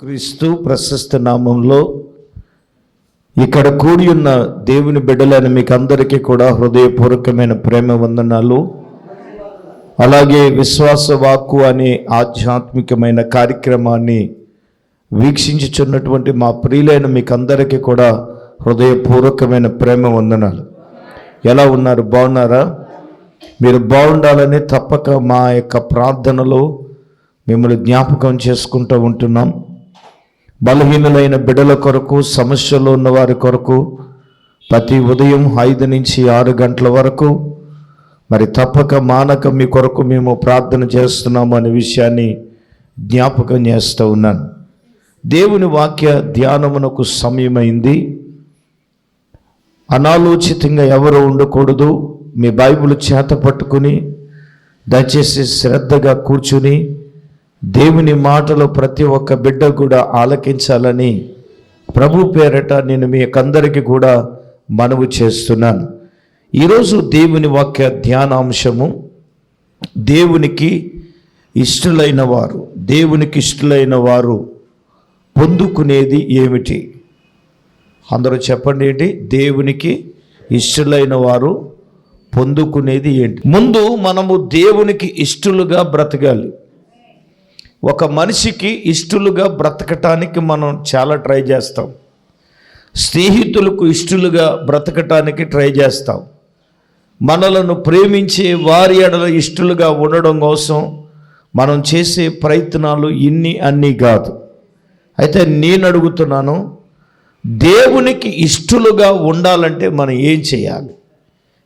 క్రీస్తు ప్రశస్త నామంలో ఇక్కడ కూడి ఉన్న దేవుని బిడ్డలైన మీకు అందరికీ కూడా హృదయపూర్వకమైన ప్రేమ వందనాలు. అలాగే విశ్వాస వాక్కు అనే ఆధ్యాత్మికమైన కార్యక్రమాన్ని వీక్షించుచున్నటువంటి మా ప్రియులైన మీకు అందరికీ కూడా హృదయపూర్వకమైన ప్రేమ వందనాలు. ఎలా ఉన్నారు? బాగున్నారా? మీరు బాగుండాలని తప్పక మా యొక్క ప్రార్థనలో మిమ్మల్ని జ్ఞాపకం చేసుకుంటూ ఉంటున్నాం. బలహీనులైన బిడ్డల కొరకు, సమస్యలో ఉన్న వారి కొరకు ప్రతి ఉదయం 5 నుంచి 6 గంటల వరకు మరి తప్పక మానక మీ కొరకు మేము ప్రార్థన చేస్తున్నాము అనే విషయాన్ని జ్ఞాపకం చేస్తూ ఉన్నాను. దేవుని వాక్య ధ్యానమునకు సమయమైంది. అనాలోచితంగా ఎవరు ఉండకూడదు. మీ బైబిల్ చేత పట్టుకుని దయచేసి శ్రద్ధగా కూర్చుని దేవుని మాటలు ప్రతి ఒక్క బిడ్డ కూడా ఆలకించాలని ప్రభు పేరట నేను మీకందరికీ కూడా మనవి చేస్తున్నాను. ఈరోజు దేవుని వాక్య ధ్యానాంశము దేవునికి ఇష్టలైన వారు పొందుకునేది ఏమిటి? అందరూ చెప్పండి. ఏంటి దేవునికి ఇష్టలైన వారు పొందుకునేది ఏంటి? ముందు మనము దేవునికి ఇష్టలుగా బ్రతకాలి. ఒక మనిషికి ఇష్టలుగా బ్రతకటానికి మనం చాలా ట్రై చేస్తాం. స్నేహితులకు ఇష్టలుగా బ్రతకటానికి ట్రై చేస్తాం. మనలను ప్రేమించే వారి ఎడల ఇష్టలుగా ఉండడం కోసం మనం చేసే ప్రయత్నాలు అన్నీ కాదు. అయితే నేను అడుగుతున్నాను, దేవునికి ఇష్టలుగా ఉండాలంటే మనం ఏం చేయాలి?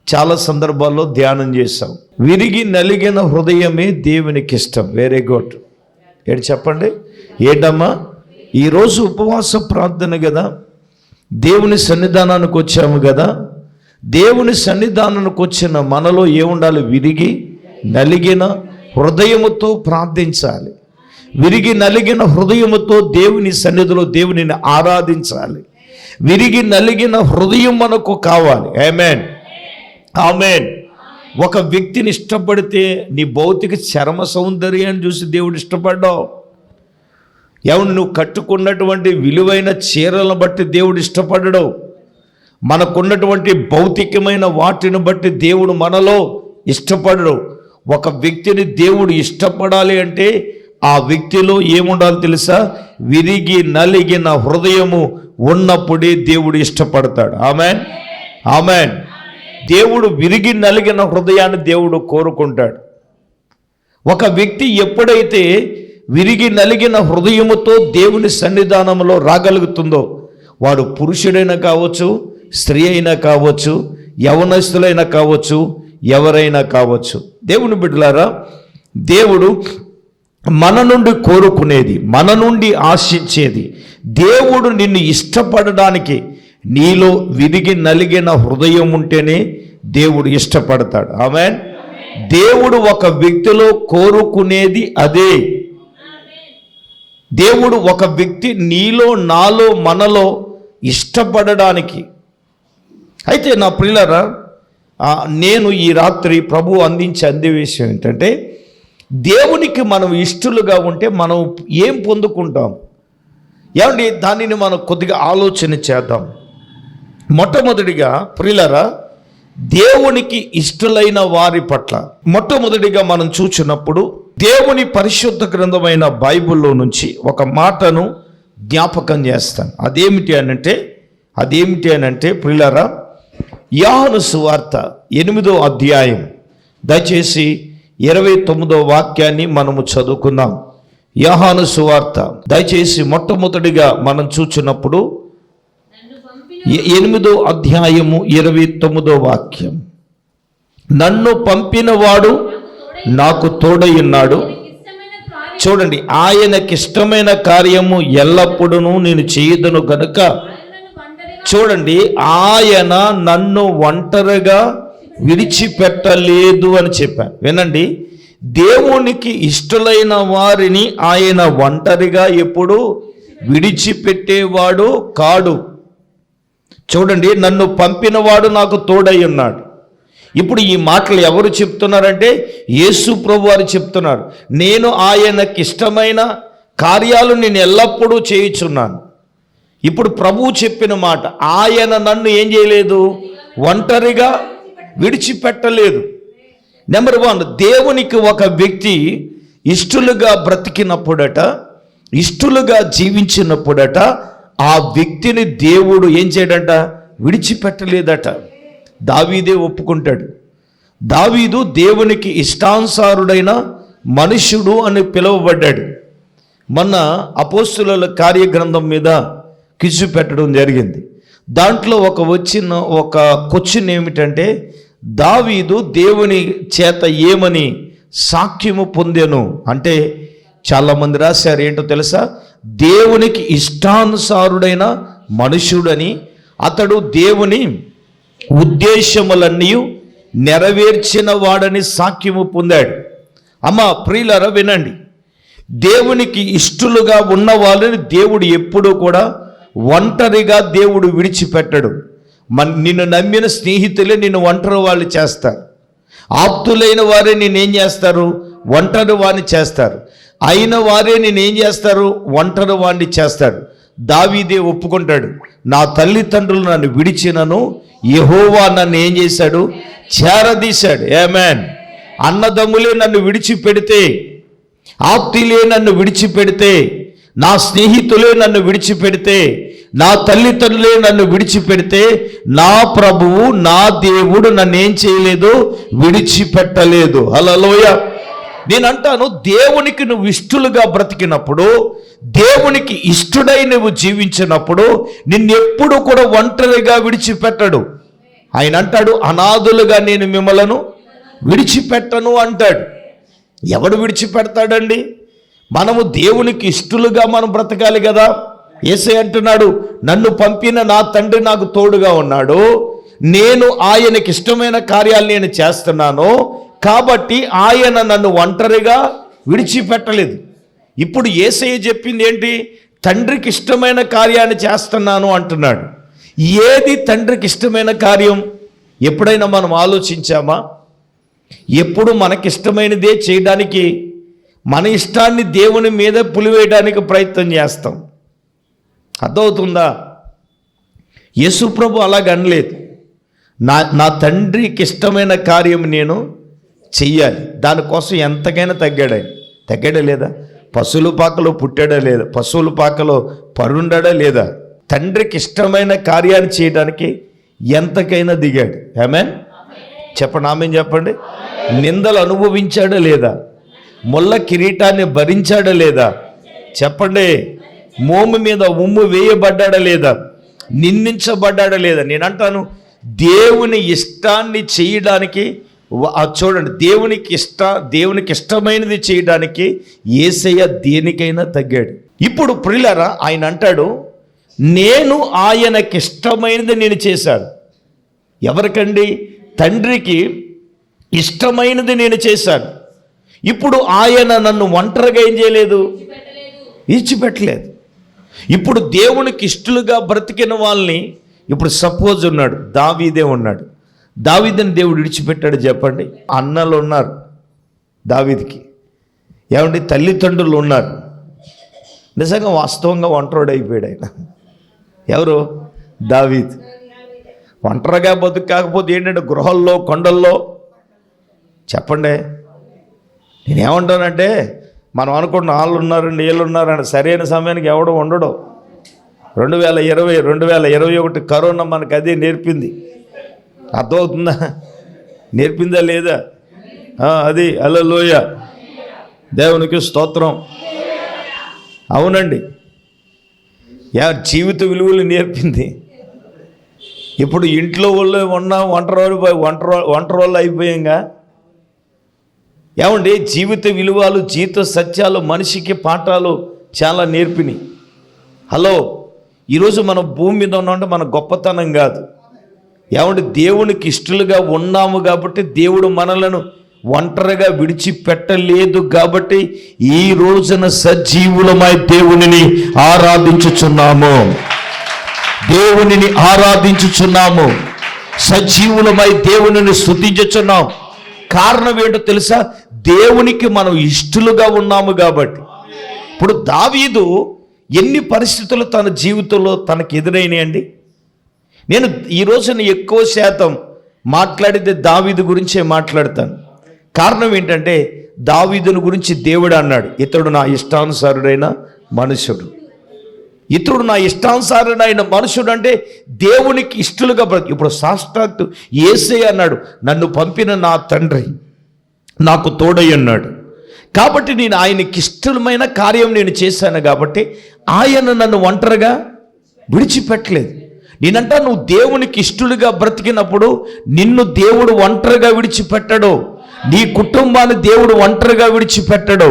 చాలా సందర్భాల్లో ధ్యానం చేస్తాం. విరిగి నలిగిన హృదయమే దేవునికి ఇష్టం. Very good. ఏంటి చెప్పండి? ఏంటమ్మా? ఈరోజు ఉపవాస ప్రార్థన కదా, దేవుని సన్నిధానానికి వచ్చాము కదా. దేవుని సన్నిధానానికి వచ్చిన మనలో ఏముండాలి? విరిగి నలిగిన హృదయముతో ప్రార్థించాలి. విరిగి నలిగిన హృదయముతో దేవుని సన్నిధిలో దేవునిని ఆరాధించాలి. విరిగి నలిగిన హృదయం మనకు కావాలి. ఆమేన్, ఆమేన్. ఒక వ్యక్తిని ఇష్టపడితే నీ భౌతిక చర్మ సౌందర్యాన్ని చూసి దేవుడు ఇష్టపడ్డావు. ఎవరు నువ్వు కట్టుకున్నటువంటి విలువైన చీరలను బట్టి దేవుడు ఇష్టపడ్డాడు. మనకున్నటువంటి భౌతికమైన వాటిని బట్టి దేవుడు మనలో ఇష్టపడడు. ఒక వ్యక్తిని దేవుడు ఇష్టపడాలి అంటే ఆ వ్యక్తిలో ఏముండాలి తెలుసా? విరిగి నలిగిన హృదయము ఉన్నప్పుడే దేవుడు ఇష్టపడతాడు. ఆమేన్, ఆమేన్. దేవుడు విరిగి నలిగిన హృదయాన్ని దేవుడు కోరుకుంటాడు. ఒక వ్యక్తి ఎప్పుడైతే విరిగి నలిగిన హృదయముతో దేవుని సన్నిధానంలో రాగలుగుతుందో వాడు పురుషుడైనా కావచ్చు, స్త్రీ అయినా కావచ్చు, యవనస్తులైనా కావచ్చు, ఎవరైనా కావచ్చు. దేవుని బిడ్డలారా, దేవుడు మన నుండి కోరుకునేది, మన నుండి ఆశించేది, దేవుడు నిన్ను ఇష్టపడడానికి నీలో విరిగి నలిగిన హృదయం ఉంటేనే దేవుడు ఇష్టపడతాడు. ఆమేన్. దేవుడు ఒక వ్యక్తిలో కోరుకునేది అదే. దేవుడు ఒక వ్యక్తి నీలో, నాలో, మనలో ఇష్టపడడానికి. అయితే నా ప్రియులారా, నేను ఈ రాత్రి ప్రభు అందించే విషయం ఏంటంటే, దేవునికి మనం ఇష్టలుగా ఉంటే మనం ఏం పొందుకుంటాం? ఏమండి, దానిని మనం కొద్దిగా ఆలోచన చేద్దాం. మొట్టమొదటిగా ప్రియులారా, దేవునికి ఇష్టలైన వారి పట్ల మొట్టమొదటిగా మనం చూచినప్పుడు దేవుని పరిశుద్ధ గ్రంథమైన బైబిల్లో నుంచి ఒక మాటను జ్ఞాపకం చేస్తాను. అదేమిటి అనంటే ప్రియులారా, యోహాను సువార్త 8వ అధ్యాయం దయచేసి 29వ వాక్యాన్ని మనము చదువుకుందాం. యోహాను సువార్త దయచేసి మొట్టమొదటిగా మనం చూచినప్పుడు 8వ అధ్యాయము 29వ వాక్యం. నన్ను పంపినవాడు నాకు తోడై ఉన్నాడు. చూడండి, ఆయనకిష్టమైన కార్యము ఎల్లప్పుడూ నేను చేయదును గనుక. చూడండి, ఆయన నన్ను ఒంటరిగా విడిచిపెట్టలేదు అని చెప్పాను. వినండి, దేవునికి ఇష్టలైన వారిని ఆయన ఒంటరిగా ఎప్పుడు విడిచిపెట్టేవాడు కాడు. చూడండి, నన్ను పంపినవాడు నాకు తోడై ఉన్నాడు. ఇప్పుడు ఈ మాటలు ఎవరు చెప్తున్నారంటే యేసు ప్రభు వారు చెప్తున్నారు. నేను ఆయనకి ఇష్టమైన కార్యాలు నేను ఎల్లప్పుడూ చేయుచున్నాను. ఇప్పుడు ప్రభువు చెప్పిన మాట, ఆయన నన్ను ఏం చేయలేదు, ఒంటరిగా విడిచిపెట్టలేదు. నెంబర్ 1, దేవునికి ఒక వ్యక్తి ఇష్టలుగా బ్రతికినప్పుడట, ఇష్టలుగా జీవించినప్పుడట, ఆ వ్యక్తిని దేవుడు ఏం చేయడంట, విడిచిపెట్టలేదట. దావీదే ఒప్పుకుంటాడు. దావీదు దేవునికి ఇష్టానుసారుడైన మనుష్యుడు అని పిలువబడ్డాడు. మొన్న అపోస్తుల కార్యగ్రంథం మీద క్విజ్ పెట్టడం జరిగింది. దాంట్లో ఒక క్వశ్చన్ ఏమిటంటే, దావీదు దేవుని చేత ఏమని సాక్ష్యము పొందెను అంటే, చాలామంది రాశారు ఏంటో తెలుసా, దేవునికి ఇష్టానుసారుడైన మనుష్యుడని, అతడు దేవుని ఉద్దేశములన్నీ నెరవేర్చిన వాడని సాక్ష్యము పొందాడు. అమ్మ ప్రియులారా వినండి, దేవునికి ఇష్టలుగా ఉన్న వాళ్ళని దేవుడు ఎప్పుడూ కూడా ఒంటరిగా దేవుడు విడిచిపెట్టడు. నిన్ను నమ్మిన స్నేహితులే నిన్ను ఒంటరి వాళ్ళు చేస్తారు. ఆప్తులైన వారే నేనేం చేస్తారు, ఒంటరి వాడిని చేస్తారు. అయిన వారే నేనేం చేస్తారు, ఒంటరి వాడిని చేస్తారు. దావీదే ఒప్పుకుంటాడు, నా తల్లిదండ్రులు నన్ను విడిచినను యెహోవా నన్ను ఏం చేశాడు, చేరదీశాడు. ఆమేన్. అన్నదమ్ములే నన్ను విడిచిపెడితే, ఆప్తులే నన్ను విడిచిపెడితే, నా స్నేహితులే నన్ను విడిచిపెడితే, నా తల్లిదండ్రులే నన్ను విడిచిపెడితే, నా ప్రభువు నా దేవుడు నన్ను ఏం చేయలేదు, విడిచిపెట్టలేదు. హల్లెలూయా. నేను అంటాను, దేవునికి నువ్వు ఇష్టలుగా బ్రతికినప్పుడు, దేవునికి ఇష్టడై నువ్వు జీవించినప్పుడు నిన్నెప్పుడు కూడా ఒంటరిగా విడిచిపెట్టడు. ఆయన అంటాడు, అనాథులుగా నేను మిమ్మలను విడిచిపెట్టను అంటాడు. ఎవడు విడిచిపెడతాడండి? మనము దేవునికి ఇష్టలుగా మనం బ్రతకాలి కదా. యేసయ్య అంటున్నాడు, నన్ను పంపిన నా తండ్రి నాకు తోడుగా ఉన్నాడు, నేను ఆయనకి ఇష్టమైన కార్యాలు నేను చేస్తున్నాను, కాబట్టి ఆయన నన్ను ఒంటరిగా విడిచిపెట్టలేదు. ఇప్పుడు యేసయ్య చెప్పింది ఏంటి, తండ్రికి ఇష్టమైన కార్యాన్ని చేస్తున్నాను అంటున్నాడు. ఏది తండ్రికి ఇష్టమైన కార్యం? ఎప్పుడైనా మనం ఆలోచించామా? ఎప్పుడు మనకిష్టమైనదే చేయడానికి, మన ఇష్టాన్ని దేవుని మీద పులివేయడానికి ప్రయత్నం చేస్తాం. అర్థమవుతుందా? యేసు ప్రభు అలాగ అనలేదు, నా తండ్రికి ఇష్టమైన కార్యం నేను చెయ్యాలి, దానికోసం ఎంతకైనా తగ్గాడా లేదా? పశువుల పాకలో పుట్టాడా లేదా? పశువుల పాకలో పరుండాడా లేదా? తండ్రికి ఇష్టమైన కార్యాన్ని చేయడానికి ఎంతకైనా దిగాడు. ఆమేన్ చెప్పండి, ఆమేన్ చెప్పండి. నిందలు అనుభవించాడా లేదా? ముళ్ళ కిరీటాన్ని భరించాడా లేదా? చెప్పండి. మోము మీద ఉమ్ము వేయబడ్డాడా లేదా? నిందించబడ్డాడా లేదా? నేను అంటాను, దేవుని ఇష్టాన్ని చేయడానికి, చూడండి, దేవునికి ఇష్టమైనది చేయడానికి యేసయ్య దేనికైనా తగ్గాడు. ఇప్పుడు ప్రియులారా, ఆయన అంటాడు, నేను ఆయనకి ఇష్టమైనది నేను చేశాను. ఎవరికండి? తండ్రికి ఇష్టమైనది నేను చేశాను. ఇప్పుడు ఆయన నన్ను ఒంటరిగా ఏం చేయలేదు, విడిచిపెట్టలేదు. ఇప్పుడు దేవునికి ఇష్టలుగా బ్రతికిన వాళ్ళని, ఇప్పుడు సపోజ్ ఉన్నాడు, దావీదే ఉన్నాడు. దావీదుని దేవుడు విడిచిపెట్టాడు చెప్పండి? అన్నలు ఉన్నారు దావీదుకి, ఏమండి తల్లిదండ్రులు ఉన్నారు. నిజంగా వాస్తవంగా ఒంటరివాడు అయిపోయాడు ఆయన. ఎవరు? దావీదు. ఒంటరిగా బతుకాకపోతే ఏంటంటే గృహాల్లో, కొండల్లో. చెప్పండి. నేనేమంటానంటే, మనం అనుకున్న వాళ్ళు ఉన్నారండి, వీళ్ళు ఉన్నారండి, సరైన సమయానికి ఎవడో ఉండడు. 2020, 2021 కరోనా మనకు అదే నేర్పింది. అర్థమవుతుందా? నేర్పిందా లేదా? అది హల్లెలూయా, దేవునికి స్తోత్రం. అవునండి, జీవిత విలువలు నేర్పింది. ఇప్పుడు ఇంట్లో వాళ్ళు ఉన్న ఒంటరి వాళ్ళు అయిపోయాంగా. ఏమండి, జీవిత విలువలు, జీవిత సత్యాలు, మనిషికి పాఠాలు చాలా నేర్పినాయి. హలో, ఈరోజు మనం భూమి మీద ఉన్నామంటే మన గొప్పతనం కాదు. ఏమంటే దేవునికి ఇష్టలుగా ఉన్నాము కాబట్టి, దేవుడు మనలను ఒంటరిగా విడిచిపెట్టలేదు కాబట్టి ఈ రోజున సజీవులమై దేవునిని ఆరాధించుచున్నాము. దేవునిని ఆరాధించుచున్నాము, సజీవులమై దేవునిని స్తుతించుచున్నాం. కారణం ఏంటో తెలుసా? దేవునికి మనం ఇష్టలుగా ఉన్నాము కాబట్టి. ఇప్పుడు దావీదు ఎన్ని పరిస్థితులు తన జీవితంలో తనకు ఎదురైనాయండి. నేను ఈ రోజున ఎక్కువ శాతం మాట్లాడితే దావీదు గురించే మాట్లాడతాను. కారణం ఏంటంటే దావీదుని గురించి దేవుడు అన్నాడు, ఇతడు నా ఇష్టానుసారుడైన మనుషుడు. ఇతడు నా ఇష్టానుసారుడైన మనుషుడు అంటే దేవునికి ఇష్టలుగా ఇప్పుడు సాక్షాత్తు యేసయ్య అన్నాడు, నన్ను పంపిన నా తండ్రి నాకు తోడై అన్నాడు. కాబట్టి నేను ఆయనకి ఇష్టమైన కార్యం నేను చేశాను కాబట్టి ఆయన నన్ను ఒంటరిగా విడిచిపెట్టలేదు. నేనంటా నువ్వు దేవునికి ఇష్టలుగా బ్రతికినప్పుడు నిన్ను దేవుడు ఒంటరిగా విడిచిపెట్టడు, నీ కుటుంబాన్ని దేవుడు ఒంటరిగా విడిచిపెట్టడు,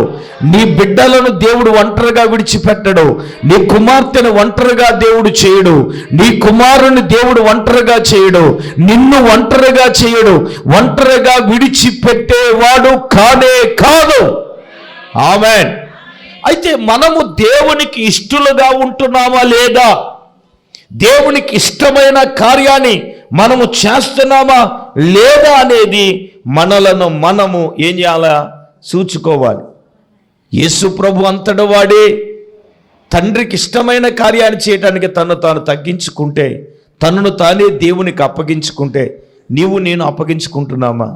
నీ బిడ్డలను దేవుడు ఒంటరిగా విడిచిపెట్టడు, నీ కుమార్తెను ఒంటరిగా దేవుడు చేయడు, నీ కుమారుని దేవుడు ఒంటరిగా చేయడు, నిన్ను ఒంటరిగా చేయడు, ఒంటరిగా విడిచిపెట్టేవాడు కానే కాదు. ఆమేన్. అయితే మనము దేవునికి ఇష్టలుగా ఉంటున్నామా లేదా, దేవునికి ఇష్టమైన కార్యాన్ని మనము చేస్తున్నామా లేదా అనేది మనలను మనము ఏం చేయాలా, చూచుకోవాలి. యేసు ప్రభు అంతటి వాడే తండ్రికి ఇష్టమైన కార్యాన్ని చేయడానికి తను తాను తగ్గించుకుంటే, తనను తానే దేవునికి అప్పగించుకుంటే నీవు నేను అప్పగించుకుంటున్నామా?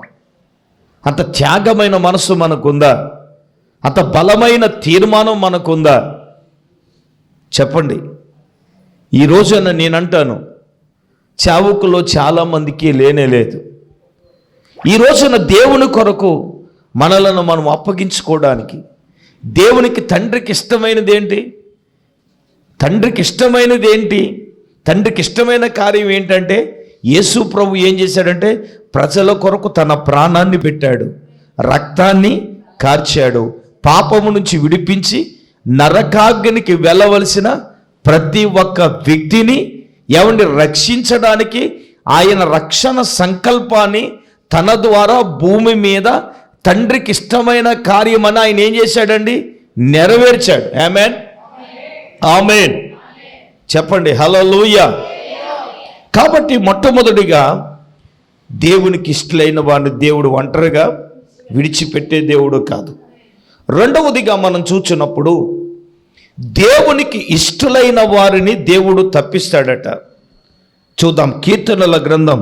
అంత త్యాగమైన మనసు మనకుందా? అంత బలమైన తీర్మానం మనకుందా? చెప్పండి. ఈ రోజున నేనంటాను, చావుకులో చాలామందికి లేనేలేదు. ఈ రోజున దేవుని కొరకు మనలను మనం అప్పగించుకోవడానికి దేవునికి తండ్రికి ఇష్టమైనది ఏంటి? తండ్రికి ఇష్టమైనది ఏంటి? తండ్రికి ఇష్టమైన కార్యం ఏంటంటే యేసు ప్రభు ఏం చేశాడంటే ప్రజల కొరకు తన ప్రాణాన్ని పెట్టాడు, రక్తాన్ని కార్చాడు, పాపము నుంచి విడిపించి నరకాగ్నికి వెళ్ళవలసిన ప్రతి ఒక్క వ్యక్తిని రక్షించడానికి ఆయన రక్షణ సంకల్పాన్ని తన ద్వారా భూమి మీద తండ్రికి ఇష్టమైన కార్యమని ఆయన ఏం చేశాడండి, నెరవేర్చాడు. ఆమేన్, ఆమేన్. చెప్పండి హల్లెలూయా. కాబట్టి మొట్టమొదటిగా దేవునికి ఇష్టలైన వారిని దేవుడు ఒంటరిగా విడిచిపెట్టే దేవుడు కాదు. రెండవదిగా మనం చూచినప్పుడు దేవునికి ఇష్టలైన వారిని దేవుడు తప్పిస్తాడట. చూద్దాం. కీర్తనల గ్రంథం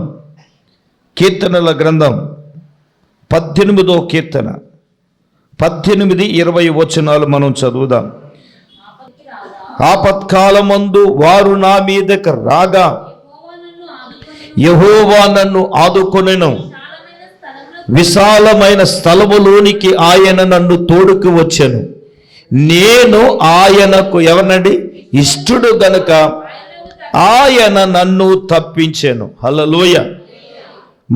18వ కీర్తన 18-20 వచనాలు మనం చదువుదాం. ఆపత్కాలమందు వారు నా మీదకి రాగా యెహోవా నన్ను ఆదుకొనెను, విశాలమైన స్థలములోనికి ఆయన నన్ను తోడుకు వచ్చెను. నేను ఆయనకు ఎవరినండి ఇష్టడు గనుక ఆయన నన్ను తప్పించెను. హల్లెలూయా.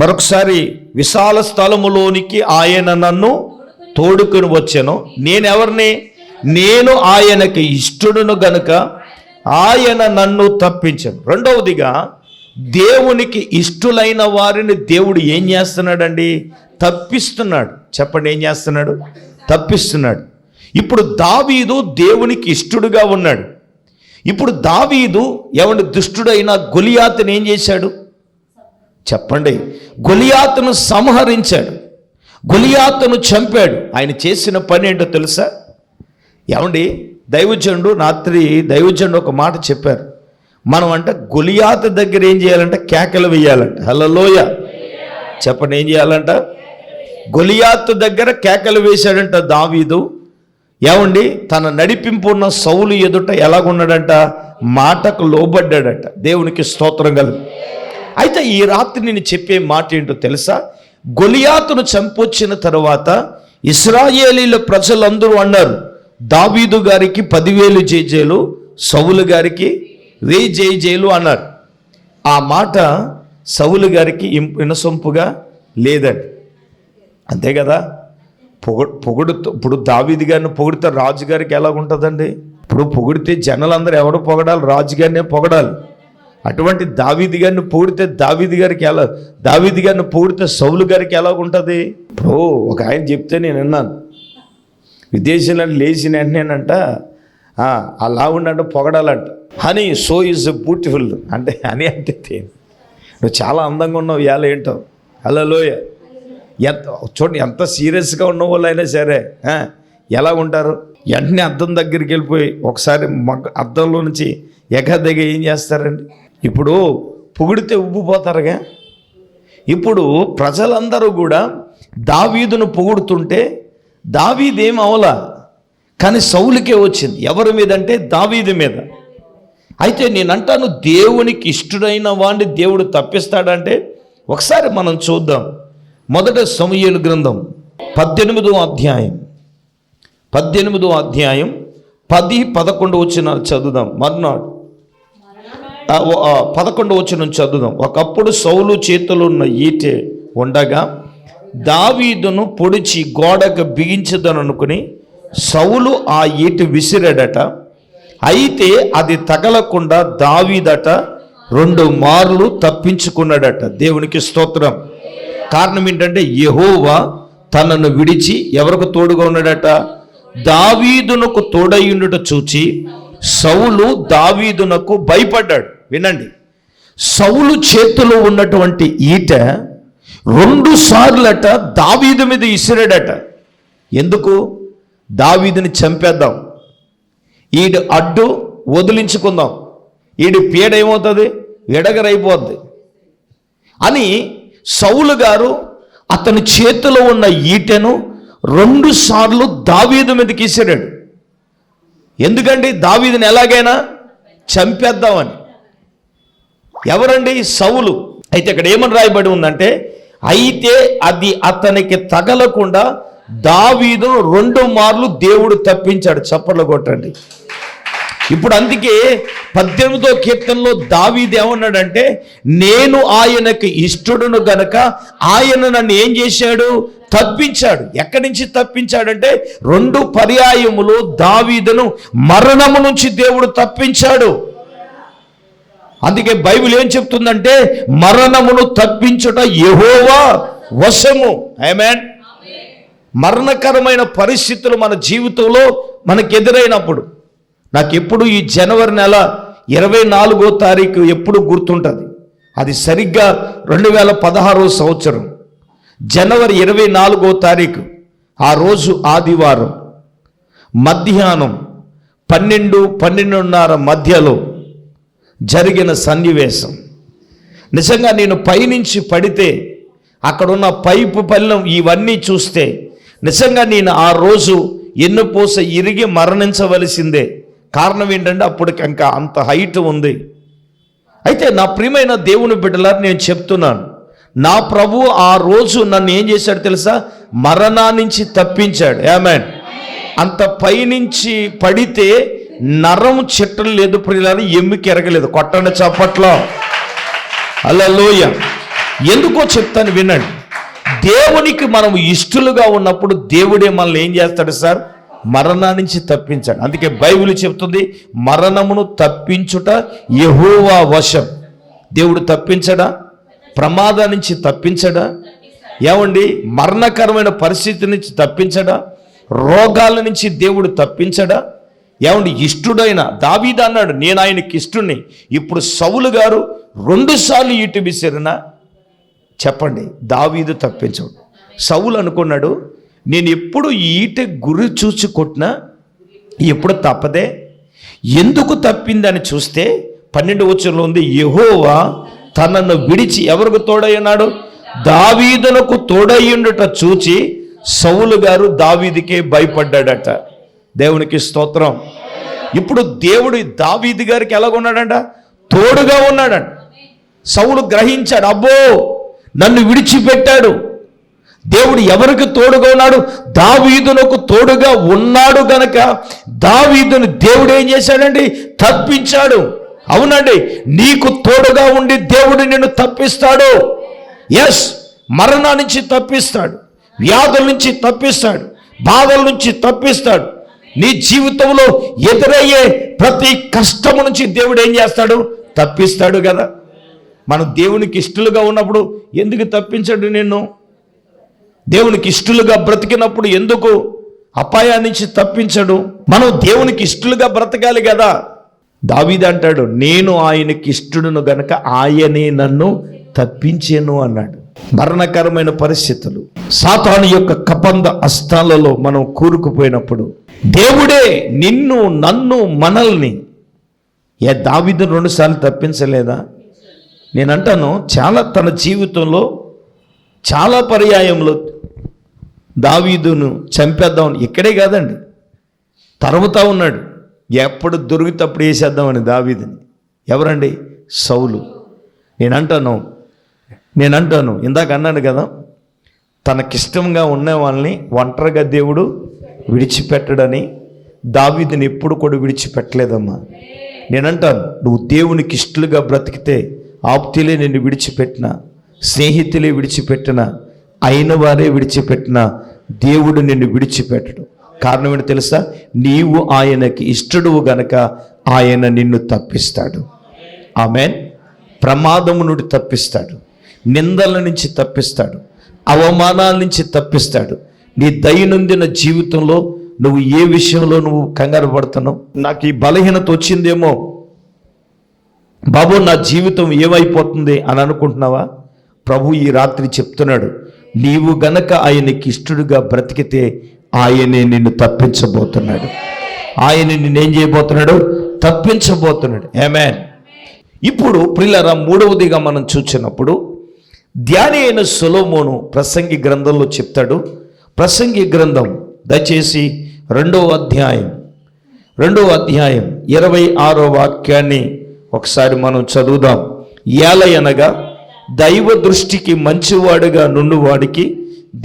మరొకసారి, విశాల స్థలములోనికి ఆయన నన్ను తోడుకుని వచ్చెను. నేనెవరిని? నేను ఆయనకి ఇష్టడును గనుక ఆయన నన్ను తప్పించెను. రెండవదిగా దేవునికి ఇష్టలైన వారిని దేవుడు ఏం చేస్తున్నాడండి? తప్పిస్తున్నాడు. చెప్పండి, ఏం చేస్తున్నాడు? తప్పిస్తున్నాడు. ఇప్పుడు దావీదు దేవునికి ఇష్టడుగా ఉన్నాడు. ఇప్పుడు దావీదు దుష్టుడైన గొలియాతును ఏం చేశాడు? చెప్పండి, గొలియాతును సంహరించాడు, గొలియాతును చంపాడు. ఆయన చేసిన పని ఏంటో తెలుసా? దైవజనుడు ఒక మాట చెప్పారు. మనం అంటే గొలియాతు దగ్గర ఏం చేయాలంటే కేకలు వేయాలంట. హల్లెలూయా. చెప్పండి, ఏం చేయాలంట? గొలియాతు దగ్గర కేకలు వేశాడంట దావీదు. తన నడిపింపు ఉన్న సౌలు ఎదుట ఎలాగున్నాడంట? మాటకు లోబడ్డాడట. దేవునికి స్తోత్రం కలుగు. అయితే ఈ రాత్రి నేను చెప్పే మాట ఏంటో తెలుసా? గొలియాతును చంపొచ్చిన తర్వాత ఇశ్రాయేలీల ప్రజలందరూ అన్నారు, దావీదు గారికి 10,000 జేజేలు, సౌలు గారికి 1000 జేజేలు అన్నారు. ఆ మాట సౌలు గారికి వినసొంపుగా లేదండి. అంతే కదా. ఇప్పుడు దావీదు గారిని పొగిడితే రాజుగారికి ఎలాగుంటుందండి? ఇప్పుడు పొగిడితే జనాలందరూ ఎవరు పొగడాలి? రాజుగారినే పొగడాలి. అటువంటి దావీదు గారిని పొగిడితే దావీదు గారిని పొగిడితే సౌలు గారికి ఎలాగుంటుంది? ఇప్పుడు ఒక ఆయన చెప్తే నేను విన్నాను, విదేశీలో లేచిన వెంటనేనంట అలా ఉండంట పొగడాలంట. హనీ సో ఈజ్ బ్యూటిఫుల్ అంటే అంటే నువ్వు చాలా అందంగా ఉన్నావు, ఇవాళ ఏంటో. హల్లెలూయా. చూడండి, ఎంత సీరియస్గా ఉన్న వాళ్ళు అయినా సరే ఎలా ఉంటారు? వెంటనే అద్దం దగ్గరికి వెళ్ళిపోయి ఒకసారి అద్దంలో నుంచి ఎగదగ ఏం చేస్తారండి? ఇప్పుడు పొగిడితే ఉబ్బిపోతారుగా. ఇప్పుడు ప్రజలందరూ కూడా దావీదును పొగుడుతుంటే దావీదేం అవలా, కానీ సౌలుకే వచ్చింది. ఎవరి మీద అంటే దావీదు మీద. అయితే నేనంటాను, దేవునికి ఇష్టడైన వాడిని దేవుడు తప్పిస్తాడంటే ఒకసారి మనం చూద్దాం. మొదట సమూయేలు గ్రంథం 18వ అధ్యాయం 10-11 వచనాలు చదువుదాం. మర్నాడు 11వ వచనం చదువుదాం. ఒకప్పుడు సౌలు చేతిలో ఉన్న ఈటె ఉండగా దావీదును పొడిచి గోడకు బిగించదని అనుకుని సౌలు ఆ ఈటె విసిరాడట. అయితే అది తగలకుండా దావీదట 2 మార్లు తప్పించుకున్నాడట. దేవునికి స్తోత్రం. కారణం ఏంటంటే యెహోవా తనను విడిచి ఎవరికి తోడుగా ఉన్నాడట? దావీదునకు తోడయ్యుండుట చూచి సౌలు దావీదునకు భయపడ్డాడు. వినండి, సౌలు చేతిలో ఉన్నటువంటి ఈట 2 సార్లట దావీదు మీద ఇసిరాడట. ఎందుకు? దావీదుని చంపేద్దాం, ఈడు అడ్డు వదిలించుకుందాం, ఈడు పీడ ఏమవుతుంది, ఎడగరైపోద్ది అని సౌలు గారు అతని చేతిలో ఉన్న ఈటెను 2 సార్లు దావీదు మీదకి ఇసిరాడు. ఎందుకండి? దావీదుని ఎలాగైనా చంపేద్దామని. ఎవరండి? సౌలు. అయితే ఇక్కడ ఏమని రాయబడి ఉందంటే, అయితే అది అతనికి తగలకుండా దావీదును 2 మార్లు దేవుడు తప్పించాడు. చప్పట్లు కొట్టండి. ఇప్పుడు అందుకే 18వ కీర్తనలో దావీదు ఏమన్నాడంటే, నేను ఆయనకి ఇష్టడును గనక ఆయన నన్ను ఏం చేశాడు? తప్పించాడు. ఎక్కడి నుంచి తప్పించాడంటే 2 పర్యాయములు దావీదును మరణము నుంచి దేవుడు తప్పించాడు. అందుకే బైబిల్ ఏం చెప్తుందంటే, మరణమును తప్పించుట యెహోవా వశము. ఆమేన్. మరణకరమైన పరిస్థితులు మన జీవితంలో మనకు ఎదురైనప్పుడు, నాకు ఎప్పుడు ఈ జనవరి నెల 24వ తారీఖు ఎప్పుడు గుర్తుంటుంది. అది సరిగ్గా 2016వ సంవత్సరం జనవరి 24వ తారీఖు. ఆ రోజు ఆదివారం మధ్యాహ్నం 12-12:30 మధ్యలో జరిగిన సన్నివేశం. నిజంగా నేను పైనుంచి పడితే అక్కడున్న పైపు పల్లెం ఇవన్నీ చూస్తే నిజంగా నేను ఆ రోజు ఎన్నుపూస ఇరిగి మరణించవలసిందే. కారణం ఏంటంటే అప్పటికి ఇంకా అంత హైట్ ఉంది. అయితే నా ప్రియమైన దేవుని బిడ్డలారా, నేను చెప్తున్నాను, నా ప్రభు ఆ రోజు నన్ను ఏం చేశాడు తెలుసా? మరణాన్నించి తప్పించాడు. ఆమేన్. అంత పైనుంచి పడితే నరం చెట్టలు లేదు ప్రియులారా, ఎమ్మికి ఎరగలేదు. కొట్టండి చప్పట్లో. హల్లెలూయ. ఎందుకో చెప్తాను వినండి. దేవునికి మనం ఇష్టలుగా ఉన్నప్పుడు దేవుడే మనల్ని ఏం చేస్తాడు సార్? మరణా నుంచి తప్పించాడు. అందుకే బైబిల్ చెప్తుంది, మరణమును తప్పించుట యెహోవా వశం. దేవుడు తప్పించడా? ప్రమాదా నుంచి తప్పించడా? ఏమండి, మరణకరమైన పరిస్థితి నుంచి తప్పించడా? రోగాల నుంచి దేవుడు తప్పించడా? ఏమండి, ఇష్టుడైన దావీదు అన్నాడు, నేను ఆయనకి ఇష్టుని. ఇప్పుడు సౌలు గారు 2 సార్లు ఈటు విసిరినా చెప్పండి, దావీదు తప్పించడు. సౌలు అనుకున్నాడు, నేను ఎప్పుడు ఈట గురి చూసి కొట్టినా ఎప్పుడు తప్పదే, ఎందుకు తప్పిందని చూస్తే 12వ వచనంలో ఉంది, యెహోవా తనను విడిచి ఎవరికి తోడయ్యున్నాడు? దావీదునకు తోడయ్యుండుట చూచి సౌలు గారు దావీదుకే భయపడ్డాడట. దేవునికి స్తోత్రం. ఇప్పుడు దేవుడు దావీదు గారికి ఎలాగున్నాడంట? తోడుగా ఉన్నాడంట. సౌలు గ్రహించాడు, అబ్బో నన్ను విడిచిపెట్టాడు. దేవుడు ఎవరికి తోడుగా ఉన్నాడు? దావీదునకు తోడుగా ఉన్నాడు గనక దావీదును దేవుడు ఏం చేశాడండి? తప్పించాడు. అవునండి, నీకు తోడుగా ఉండి దేవుడు నిన్ను తప్పిస్తాడు. ఎస్, మరణా నుంచి తప్పిస్తాడు, వ్యాధుల నుంచి తప్పిస్తాడు, బాధల నుంచి తప్పిస్తాడు. నీ జీవితంలో ఎదురయ్యే ప్రతి కష్టము నుంచి దేవుడు ఏం చేస్తాడు? తప్పిస్తాడు కదా. మనం దేవునికి ఇష్టలుగా ఉన్నప్పుడు ఎందుకు తప్పించాడు నిన్ను? దేవునికి ఇష్టలుగా బ్రతికినప్పుడు ఎందుకు అపాయా నుంచి తప్పించడు? మనం దేవునికి ఇష్టలుగా బ్రతకాలి కదా. దావీదు అంటాడు, నేను ఆయనకి ఇష్టడును గనక ఆయనే నన్ను తప్పించాను అన్నాడు. మరణకరమైన పరిస్థితులు, సాతాను యొక్క కబంధ హస్తాలలో మనం కూరుకుపోయినప్పుడు దేవుడే నిన్ను, నన్ను, మనల్ని దావీదు 2 సార్లు తప్పించలేదా? నేనంటాను, చాలా తన జీవితంలో చాలా పర్యాయంలో దావీదును చంపేద్దామని, ఇక్కడే కాదండి, తరుముతా ఉన్నాడు. ఎప్పుడు దొరికితే అప్పుడు వేసేద్దామని దావీదుని. ఎవరండి? సౌలు. నేనంటాను ఇందాక అన్నాను కదా, తనకిష్టంగా ఉన్న వాళ్ళని ఒంటరిగా దేవుడు విడిచిపెట్టడని. దావీదుని ఎప్పుడు కూడా విడిచిపెట్టలేదమ్మా. నేనంటాను, నువ్వు దేవునికి ఇష్టలుగా బ్రతికితే ఆప్తులే నిన్ను విడిచిపెట్టినా, స్నేహితులే విడిచిపెట్టినా, అయిన వారే విడిచిపెట్టినా దేవుడు నిన్ను విడిచిపెట్టడు. కారణం ఏంటో తెలుసా? నీవు ఆయనకి ఇష్టడువు గనక ఆయన నిన్ను తప్పిస్తాడు. ఆమేన్. ప్రమాదము నుండి తప్పిస్తాడు, నిందల నుంచి తప్పిస్తాడు, అవమానాల నుంచి తప్పిస్తాడు. నీ దైనందిన జీవితంలో నువ్వు ఏ విషయంలో నువ్వు కంగారు పడుతున్నావు? నాకు ఈ బలహీనత వచ్చిందేమో బాబు, నా జీవితం ఏమైపోతుంది అని అనుకుంటున్నావా? ప్రభు ఈ రాత్రి చెప్తున్నాడు, నీవు గనక ఆయనకి ఇష్టడుగా బ్రతికితే ఆయనే నిన్ను తప్పించబోతున్నాడు. ఆయన నిన్నేం చేయబోతున్నాడు? తప్పించబోతున్నాడు. ఆమేన్. ఇప్పుడు ప్రియులారా, 3వదిగా మనం చూసినప్పుడు ధ్యాని అయిన సొలొమోను ప్రసంగి గ్రంథంలో చెప్తాడు. ప్రసంగి గ్రంథం దయచేసి 2వ అధ్యాయం 26వ వాక్యాన్ని ఒకసారి మనం చదువుదాం. ఏలయనగా దైవ దృష్టికి మంచివాడుగా నుండువాడికి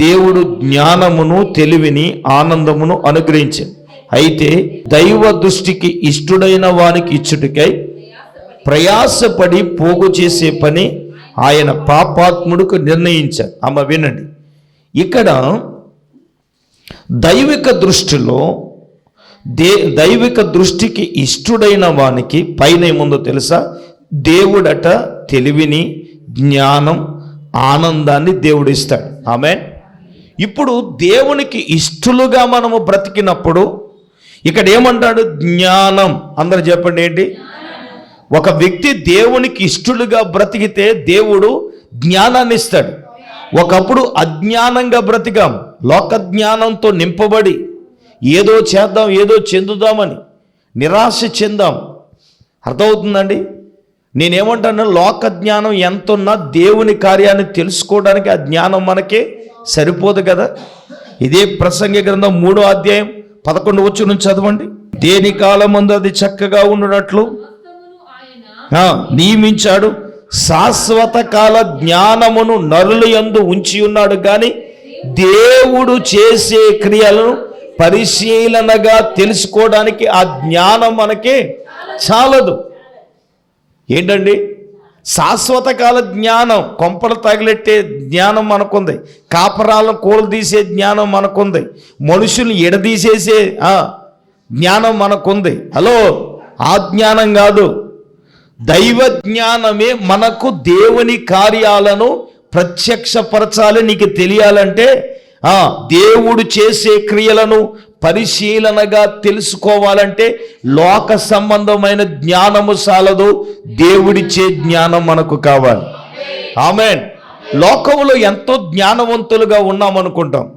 దేవుడు జ్ఞానమును, తెలివిని, ఆనందమును అనుగ్రహించాడు. అయితే దైవ దృష్టికి ఇష్టుడైన వానికి ఇచ్చుటకై ప్రయాసపడి పోగు చేసే పని ఆయన పాపాత్ముడికి నిర్ణయించారు. అమ్మ వినండి, ఇక్కడ దైవిక దృష్టిలో దైవిక దృష్టికి ఇష్టుడైన వానికి పైన ఏముందో తెలుసా? దేవుడట తెలివిని, జ్ఞానం, ఆనందాన్ని దేవుడు ఇస్తాడు. ఆమేన్. ఇప్పుడు దేవునికి ఇష్టలుగా మనము బ్రతికినప్పుడు ఇక్కడ ఏమంటాడు? జ్ఞానం. అందరూ చెప్పండి ఏంటి? ఒక వ్యక్తి దేవునికి ఇష్టలుగా బ్రతికితే దేవుడు జ్ఞానాన్ని ఇస్తాడు. ఒకప్పుడు అజ్ఞానంగా బ్రతికాం, లోక జ్ఞానంతో నింపబడి ఏదో చేద్దాం, ఏదో చెందుదామని నిరాశ చెందాం. అర్థమవుతుందండి? నేనేమంటాను, లోక జ్ఞానం ఎంతున్నా దేవుని కార్యాన్ని తెలుసుకోవడానికి ఆ జ్ఞానం మనకే సరిపోదు కదా. ఇదే ప్రసంగి గ్రంథం 3వ అధ్యాయం 11 వచనం చదవండి. దేని కాలమందు అది చక్కగా ఉండునట్లు నియమించాడు, శాశ్వత కాల జ్ఞానమును నరుల యందు ఉంచి ఉన్నాడు. కానీ దేవుడు చేసే క్రియలను పరిశీలనగా తెలుసుకోవడానికి ఆ జ్ఞానం మనకే చాలదు. ఏంటండి? శాశ్వత కాల జ్ఞానం, కొంపలు తగిలెట్టే జ్ఞానం మనకుంది, కాపరాలను కూలు తీసే జ్ఞానం మనకుంది, మనుషుల్ని ఎడదీసేసే జ్ఞానం మనకుంది. హలో, ఆ జ్ఞానం కాదు. దైవ జ్ఞానమే మనకు దేవుని కార్యాలను ప్రత్యక్షపరచాలి. నీకు తెలియాలంటే దేవుడు చేసే క్రియలను పరిశీలనగా తెలుసుకోవాలంటే లోక సంబంధమైన జ్ఞానము సాలదు, దేవుడిచ్చే జ్ఞానం మనకు కావాలి. ఆమేన్. లోకంలో ఎంతో జ్ఞానవంతులుగా ఉన్నామనుకుంటాం.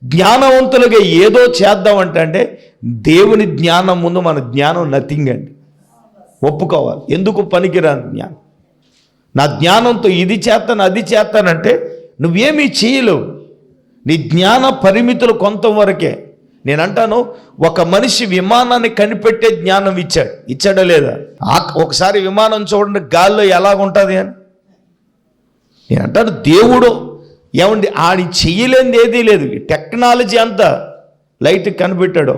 జ్ఞానవంతులుగా ఏదో చేద్దామంటే దేవుని జ్ఞానం ముందు మన జ్ఞానం నథింగ్ అండి. ఒప్పుకోవాలి. ఎందుకు పనికిరాని జ్ఞానం. నా జ్ఞానంతో ఇది చేస్తాను, అది చేస్తానంటే నువ్వేమీ చేయలేవు. నీ జ్ఞాన పరిమితులు కొంతవరకే. నేనంటాను, ఒక మనిషి విమానాన్ని కనిపెట్టే జ్ఞానం ఇచ్చాడా లేదా? ఒకసారి విమానం చూడండి గాల్లో ఎలాగుంటుంది అని. నేనంటాను, దేవుడు ఏమండి ఆడి చెయ్యలేనిది ఏదీ లేదు. టెక్నాలజీ అంతా లైట్ కనిపెట్టాడు.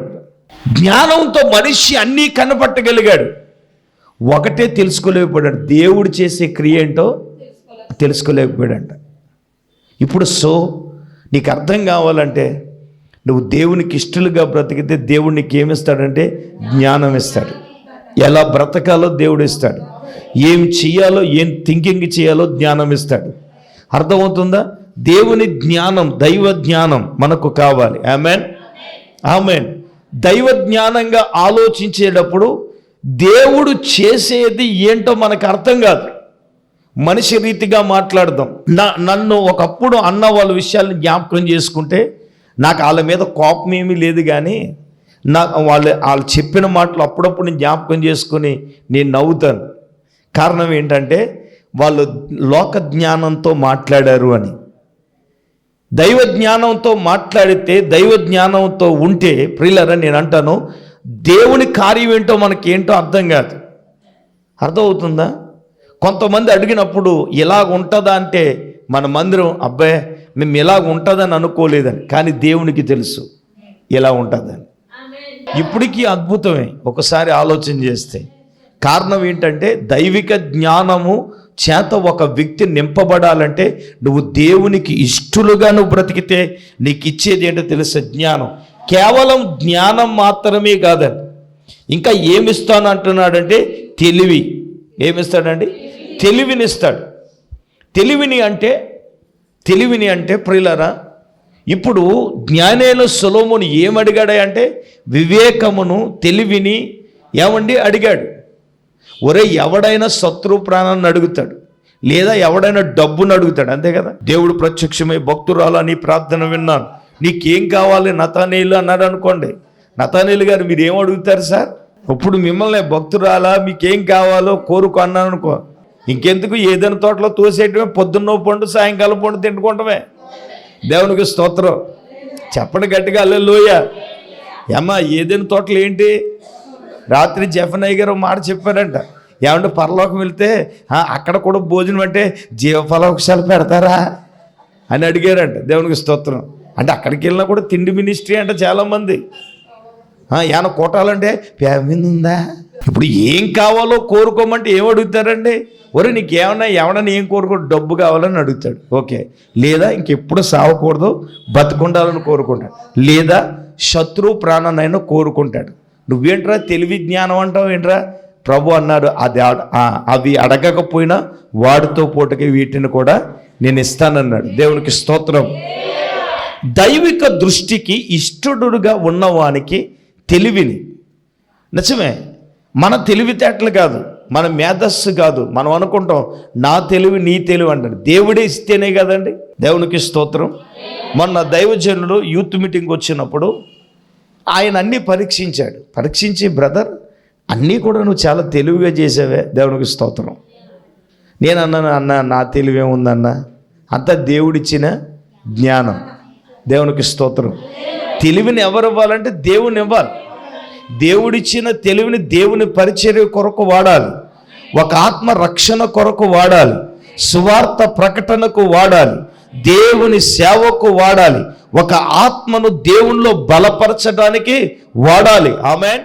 జ్ఞానంతో మనిషి అన్నీ కనిపెట్టగలిగాడు. ఒకటే తెలుసుకోలేకపోయాడు, దేవుడు చేసే క్రియ ఏంటో తెలుసుకోలేకపోయాడంట. ఇప్పుడు నీకు అర్థం కావాలంటే నువ్వు దేవునికి ఇష్టలుగా బ్రతికితే దేవుడు నీకు ఏమిస్తాడంటే జ్ఞానం ఇస్తాడు. ఎలా బ్రతకాలో దేవుడు ఇస్తాడు, ఏం చేయాలో, ఏం థింకింగ్ చేయాలో జ్ఞానం ఇస్తాడు. అర్థమవుతుందా? దేవుని జ్ఞానం, దైవ జ్ఞానం మనకు కావాలి. ఆమేన్, ఆమేన్. దైవ జ్ఞానంగా ఆలోచించేటప్పుడు దేవుడు చేసేది ఏంటో మనకు అర్థం కాదు. మనిషి రీతిగా మాట్లాడదాం. నన్ను ఒకప్పుడు అన్న వాళ్ళ విషయాలను జ్ఞాపకం చేసుకుంటే నాకు వాళ్ళ మీద కోపం ఏమీ లేదు, కానీ వాళ్ళు చెప్పిన మాటలు అప్పుడప్పుడు నేను జ్ఞాపకం చేసుకొని నేను నవ్వుతాను. కారణం ఏంటంటే వాళ్ళు లోక జ్ఞానంతో మాట్లాడారు అని. దైవ జ్ఞానంతో మాట్లాడితే, దైవ జ్ఞానంతో ఉంటే ప్రియులారా, నేను అంటాను, దేవుని కార్యం ఏంటో మనకేంటో అర్థం కాదు. అర్థమవుతుందా? కొంతమంది అడిగినప్పుడు ఇలాగ ఉంటుందా అంటే మన మందిరం అబ్బాయి మేము ఇలాగ ఉంటుందని అనుకోలేదని, కానీ దేవునికి తెలుసు ఇలా ఉంటుందని. ఇప్పటికీ అద్భుతమే ఒకసారి ఆలోచన చేస్తే. కారణం ఏంటంటే దైవిక జ్ఞానము చేత ఒక వ్యక్తి నింపబడాలంటే నువ్వు దేవునికి ఇష్టలుగా నువ్వు బ్రతికితే నీకు ఇచ్చేది ఏంటో తెలుసా? జ్ఞానం. కేవలం జ్ఞానం మాత్రమే కాదండి, ఇంకా ఏమిస్తాను అంటున్నాడంటే తెలివి. ఏమిస్తాడండి? తెలివినిస్తాడు. తెలివిని అంటే ప్రియులారా, ఇప్పుడు జ్ఞానైన సొలొమోను ఏమడిగాడు అంటే వివేకమును తెలివిని ఏమండి అడిగాడు. ఒరే, ఎవడైనా శత్రు ప్రాణాన్ని అడుగుతాడు, లేదా ఎవడైనా డబ్బును అడుగుతాడు, అంతే కదా. దేవుడు ప్రత్యక్షమై భక్తురాలా నీ ప్రార్థన విన్నాను, నీకేం కావాలి నతానేలు అన్నాడు అనుకోండి. నతానేలు గారు మీరు ఏం అడుగుతారు సార్? ఇప్పుడు మిమ్మల్ని భక్తురాలా మీకేం కావాలో కోరుకో అన్నాను అనుకో, ఇంకెందుకు ఏదైనా తోటలో తోసేయటమే, పొద్దున్నో పండు సాయంకాలం పండు తింటుకుంటమే. దేవునికి స్తోత్రం. చెప్పండి గట్టిగా హల్లెలూయా. ఏమ్మా ఏదైనా తోటలు ఏంటి? రాత్రి జెఫనయ్య గారు మాట చెప్పారంట, ఏమంటే పరలోకం వెళ్తే అక్కడ కూడా భోజనం అంటే జీవఫలవృక్షాలు పెడతారా అని అడిగారంట. దేవునికి స్తోత్రం. అంటే అక్కడికి వెళ్ళినా కూడా తిండి మినిస్ట్రీ అంటే చాలామంది. ఏమైనా కొట్టాలంటే ఫ్యామిలీ ఉందా? ఇప్పుడు ఏం కావాలో కోరుకోమంటే ఏం అడుగుతారండి? ఒరే నీకు ఎవడన్నా ఏం కోరుకో, డబ్బు కావాలని అడుగుతాడు, ఓకే. లేదా ఇంకెప్పుడు సావకూడదు, బతుకుండాలని కోరుకుంటాడు, లేదా శత్రువు ప్రాణాన్నైనా కోరుకుంటాడు. నువ్వేంట్రా తెలివి జ్ఞానం అంటావు ఏంట్రా? ప్రభు అన్నాడు, అవి అడగకపోయినా వాడితో పూటకి వీటిని కూడా నేను ఇస్తానన్నాడు. దేవునికి స్తోత్రం. దైవిక దృష్టికి ఇష్టడుగా ఉన్నవానికి తెలివిని, నిజమే, మన తెలివితేటలు కాదు, మన మేధస్సు కాదు. మనం అనుకుంటాం నా తెలివి నీ తెలివి అంటాడు, దేవుడే ఇస్తేనే కదండి. దేవునికి స్తోత్రం. మొన్న దైవజనులు యూత్ మీటింగ్ వచ్చినప్పుడు ఆయన అన్నీ పరీక్షించి బ్రదర్ అన్నీ కూడా నువ్వు చాలా తెలివిగా చేసావే, దేవునికి స్తోత్రం. నేను అన్నా నా తెలివి ఏముందన్నా, అంతా దేవుడిచ్చిన జ్ఞానం. దేవునికి స్తోత్రం. తెలివిని ఎవరు ఇవ్వాలంటే దేవుని ఇవ్వాలి. దేవుడిచ్చిన తెలివిని దేవుని పరిచర్య కొరకు వాడాలి, ఒక ఆత్మ రక్షణ కొరకు వాడాలి, సువార్త ప్రకటనకు వాడాలి, దేవుని సేవకు వాడాలి, ఒక ఆత్మను దేవునిలో బలపరచడానికి వాడాలి. ఆమేన్.